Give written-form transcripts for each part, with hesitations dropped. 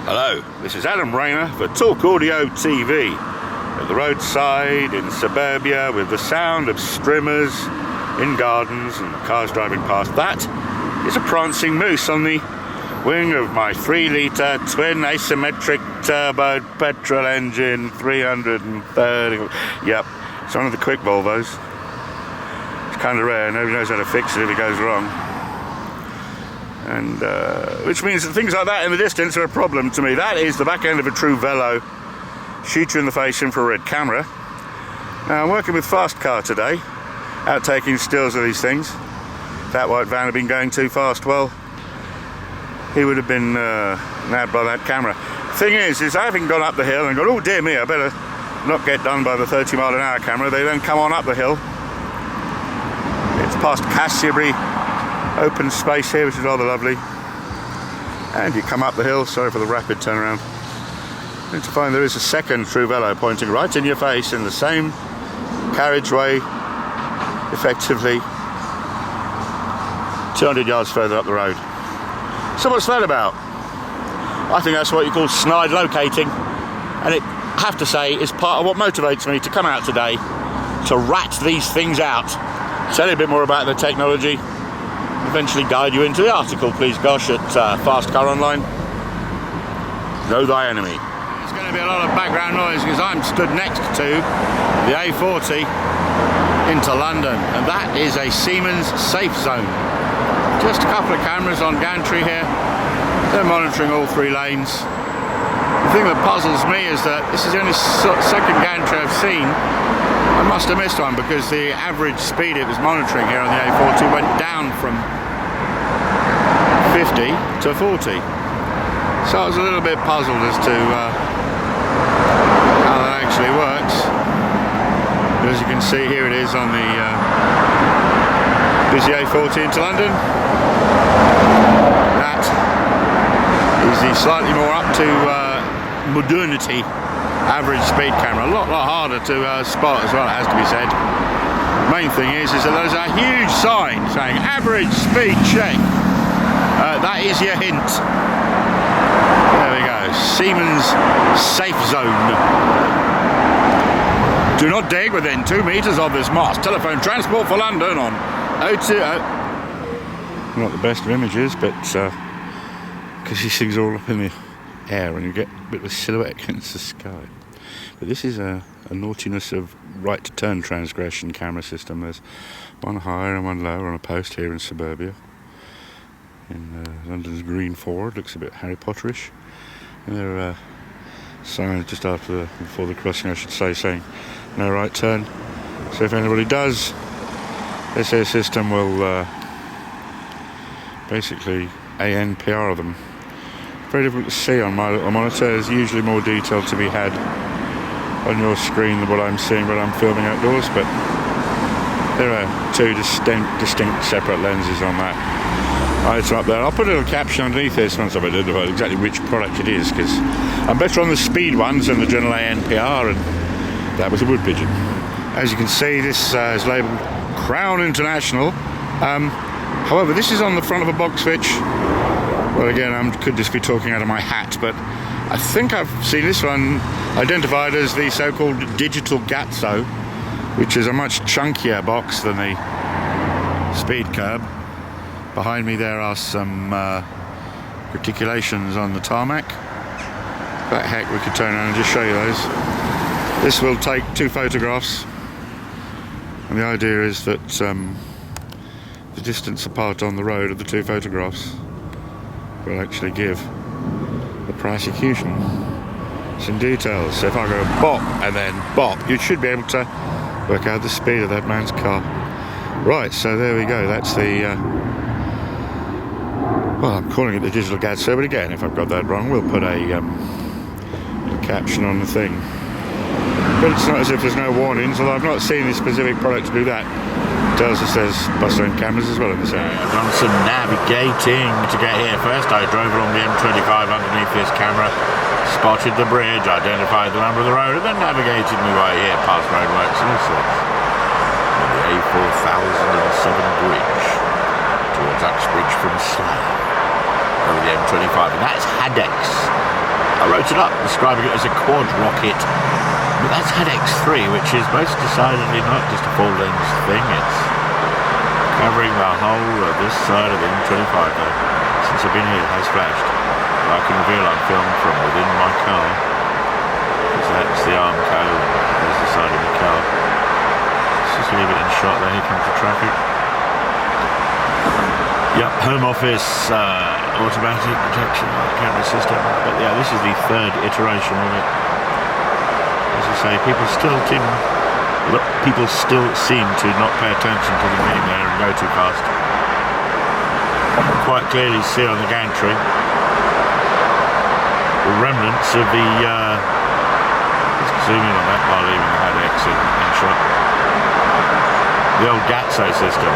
Hello, this is Adam Rayner for Talk Audio TV. At the roadside in suburbia with the sound of streamers in gardens and cars driving past. That is a prancing moose on the wing of my 3-litre twin asymmetric turbo petrol engine 330. Yep, it's one of the quick Volvos. It's kind of rare, nobody knows how to fix it if it goes wrong. And which means that things like that in the distance are a problem to me. That is the back end of a true velo. Shoot you in the face infrared camera. Now I'm working with Fast Car today, out taking stills of these things. If that white van had been going too fast, well, he would have been nabbed by that camera. Thing is I haven't gone up the hill and gone, oh dear me, I better not get done by the 30-mile-an-hour camera. They then come on up the hill. It's past Cassiabury open space here, which is rather lovely, and you come up the hill. Sorry for the rapid turnaround. And to find there is a second true velo pointing right in your face in the same carriageway, effectively 200 yards further up the road. So what's that about? I think that's what you call snide locating, and it, I have to say, is part of what motivates me to come out today to rat these things out, tell you a bit more about the technology, eventually guide you into the article, please gosh, at Fast Car Online. Know thy enemy. There's going to be a lot of background noise because I'm stood next to the A40 into London, and that is a Siemens safe zone. Just a couple of cameras on gantry here. They're monitoring all 3 lanes. The thing that puzzles me is that this is the only second gantry I've seen. I must have missed one because the average speed it was monitoring here on the A40 went down from 50 to 40. So I was a little bit puzzled as to how that actually works. But as you can see, here it is on the busy A40 into London. That is the slightly more up to modernity average speed camera. A lot harder to spot as well, it has to be said. Main thing is that there's a huge sign saying average speed check. That is your hint. There we go. Siemens safe zone. Do not dig within 2 meters of this mast. Telephone transport for London on 02. Not the best of images, but because these things are all up in the air and you get a bit of a silhouette against the sky. But this is a naughtiness of right to turn transgression camera system. There's one higher and one lower on a post here in suburbia in London's Green Ford. Looks a bit Harry Potterish, and there are signs just before the crossing, I should say, saying no right turn. So if anybody does, this air system will basically ANPR them. Very difficult to see on my little monitor. There's usually more detail to be had on your screen than what I'm seeing when I'm filming outdoors, but there are 2 distinct separate lenses on that item up there. I'll put a little caption underneath this once I've identified exactly which product it is, because I'm better on the speed ones than the general ANPR, and that was a wood pigeon. As you can see, this is labelled Crown International. However, this is on the front of a box which, well, again, I could just be talking out of my hat, but I think I've seen this one identified as the so-called digital Gatso, which is a much chunkier box than the speed curb. Behind me there are some reticulations on the tarmac. But heck, we could turn around and just show you those. This will take 2 photographs, and the idea is that the distance apart on the road of the 2 photographs will actually give the prosecution some details. So if I go bop and then bop, you should be able to work out the speed of that man's car. Right, so there we go. That's the well, I'm calling it the digital Gatso, but again, if I've got that wrong, we'll put a caption on the thing. But it's not as if there's no warnings, although I've not seen this specific product to do that. It tells us there's bus lane cameras as well in this area. I've done some navigating to get here. First I drove along the M25 underneath this camera, spotted the bridge, identified the number of the road, and then navigated me right here past roadworks and all sorts. And the A4007 bridge towards Uxbridge from Slough over the M25, and that's Hadex wrote it up describing it as a quad rocket, but that's had X3, which is most decidedly not just a full length thing. It's covering the whole of this side of the M25 though. Since I've been here it has flashed. I can reveal I'm filmed from within my car, because that's the arm code, there's the side of the car. Let's just leave it in shot there, here comes the traffic. Yep, Home Office automatic detection camera system, but yeah, this is the third iteration of it. As I say, people still seem to not pay attention to the beam there and go too fast. I can quite clearly see on the gantry the remnants of the let's zoom in on that while leaving the HUD X in shot. The old Gatso system.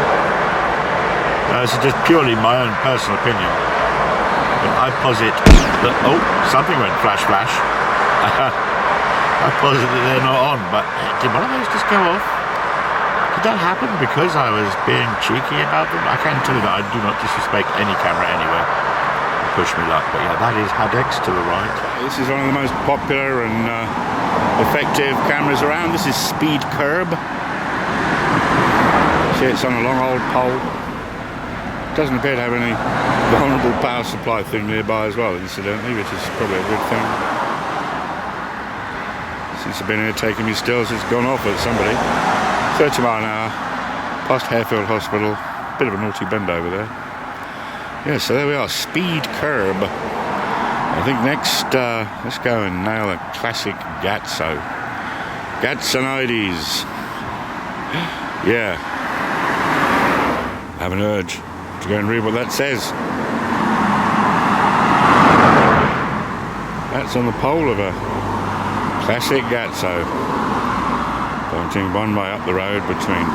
This is just purely my own personal opinion, but I posit that, oh, something went flash flash. I posit that they're not on, but did one of those just go off? Did that happen because I was being cheeky about them? I can tell you that I do not disrespect any camera anywhere. Push me luck, but yeah, that is HUD X to the right. This is one of the most popular and effective cameras around. This is Speed Curb. See, it's on a long old pole. Doesn't appear to have any vulnerable power supply thing nearby as well, incidentally, which is probably a good thing. Since I've been here taking me stills, it's gone off at somebody. 30 mile an hour, past Harefield Hospital. Bit of a naughty bend over there. Yeah, so there we are, Speed Curb. I think next, let's go and nail a classic Gatso. Gatsonides. Yeah. I have an urge to go and read what that says. That's on the pole of a classic Gatso, pointing one way up the road between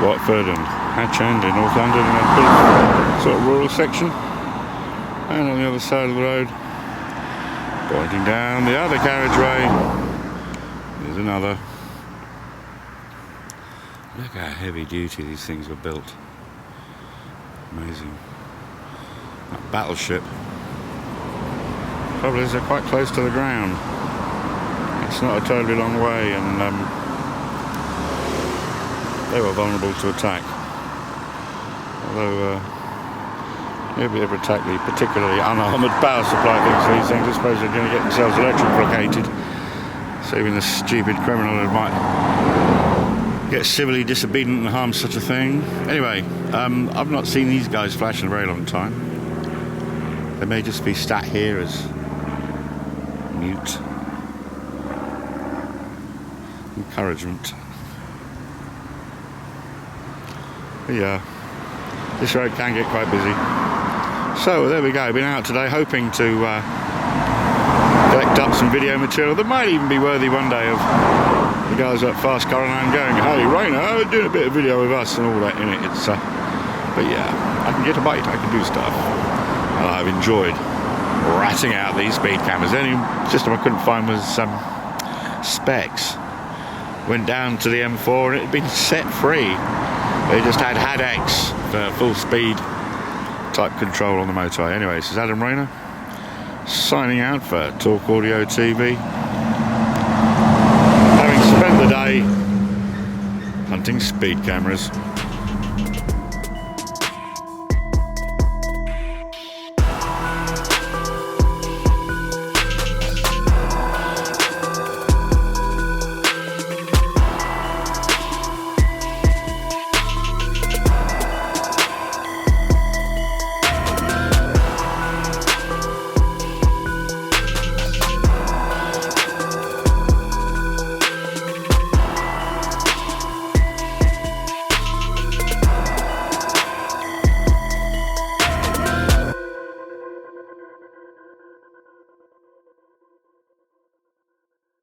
Watford and Hatchend in North London, in that bit of sort of rural section, and on the other side of the road, pointing down the other carriageway, there's another. Look how heavy duty these things were built. Amazing. That battleship probably is quite close to the ground. It's not a terribly long way, and they were vulnerable to attack. Although nobody ever attacked the particularly unarmoured power supply things for these things. I suppose they're going to get themselves electrocuted. So even the stupid criminal who might get civilly disobedient and harm such a thing. Anyway, I've not seen these guys flash in a very long time. They may just be sat here as mute encouragement. But yeah, this road can get quite busy. So there we go, been out today hoping to collect up some video material that might even be worthy one day of the guys at Fast Caroline going, hey Rainer, doing a bit of video with us and all that in it. It's but yeah, I can get a bite, I can do stuff. And I've enjoyed ratting out these speed cameras. The only system I couldn't find was specs. Went down to the M4 and it had been set free. They just had HUD X for full speed type control on the motorway. Anyway, this is Adam Rayner signing out for Talk Audio TV. Having spent the day hunting speed cameras.